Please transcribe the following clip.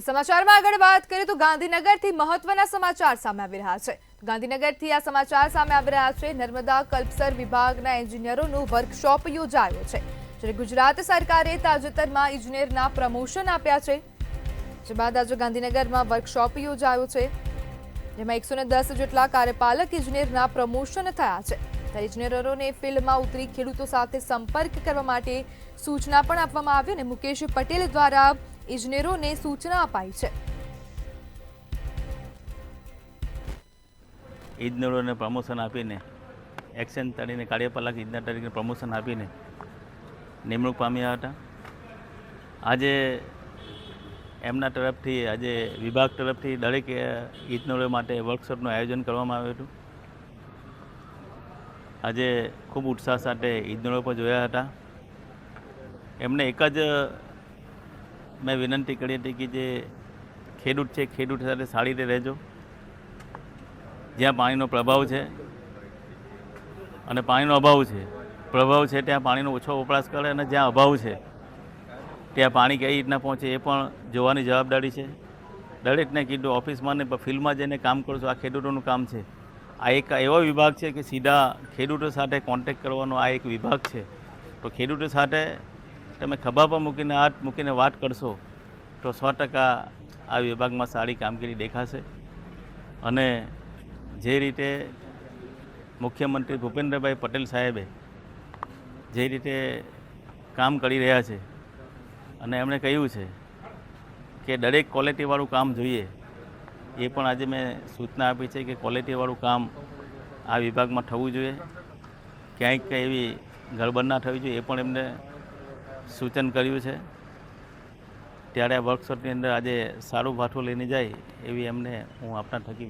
સમાચારમાં આગળ વાત કરીએ તો ગાંધીનગરથી મહત્વના સમાચાર સામે આવી રહ્યા છે। ગાંધીનગરથી આ સમાચાર સામે આવી રહ્યા છે। નર્મદા કલ્પસર વિભાગના એન્જિનિયરોનું વર્કશોપ યોજાયો છે। જ્યારે ગુજરાત સરકારે તાજેતરમાં ઇજનેરના પ્રમોશન આપ્યા છે। જે બાદ આજે ગાંધીનગરમાં વર્કશોપ યોજાયો છે, જેમાં 110 જેટલા કાર્યપાલક ઇજનેરના પ્રમોશન થયા છે। ત્યારે ઇજનેરોને ફિલ્ડમાં ઉતરી ખેડૂતો સાથે સંપર્ક કરવા માટે સૂચના પણ આપવામાં આવી અને મુકેશ પટેલ દ્વારા ઇજનેરોને સૂચના અપાઈ છે। ઇજનેરોને પ્રમોશન આપીને એક્શન તરીને કાર્યપાલક ઇજનેર તરીકે પ્રમોશન આપીને નિમણૂક પામ્યા હતા। આજે એમના તરફથી આજે વિભાગ તરફથી દરેક ઇજનેરો માટે વર્કશોપનું આયોજન કરવામાં આવ્યું હતું। આજે ખૂબ ઉત્સાહ સાથે ઇજનેરો પર જોયા હતા। એમને એક જ મેં વિનંતી કરી હતી કે જે ખેડૂત છે ખેડૂત સાથે સારી રીતે રહેજો। જ્યાં પાણીનો પ્રભાવ છે અને પાણીનો અભાવ છે, પ્રભાવ છે ત્યાં પાણીનો ઓછો વપરાશ કરે અને જ્યાં અભાવ છે ત્યાં પાણી કઈ રીતના પહોંચે એ પણ જોવાની જવાબદારી છે। દરેકને કીધું ઓફિસમાં ને ફિલ્ડમાં જઈને કામ કરશો, આ ખેડૂતોનું કામ છે। આ એક એવો વિભાગ છે કે સીધા ખેડૂતો સાથે કોન્ટેક્ટ કરવાનો આ એક વિભાગ છે। તો ખેડૂતો સાથે તમે ખભા પર મૂકીને હાથ મૂકીને વાત કરશો તો 100% આ વિભાગમાં સારી કામગીરી દેખાશે। અને જે રીતે મુખ્યમંત્રી ભૂપેન્દ્રભાઈ પટેલ સાહેબે જે રીતે કામ કરી રહ્યા છે અને એમણે કહ્યું છે કે દરેક ક્વોલિટીવાળું કામ જોઈએ, એ પણ આજે મેં સૂચના આપી છે કે ક્વોલિટીવાળું કામ આ વિભાગમાં થવું જોઈએ। ક્યાંક એવી ગડબડ ના થવી જોઈએ એ પણ એમને સૂચન કર્યું છે। ત્યારે આ વર્કશોપની અંદર આજે સારું ભાથું લઈને જાય એવી એમને હું આપના થકી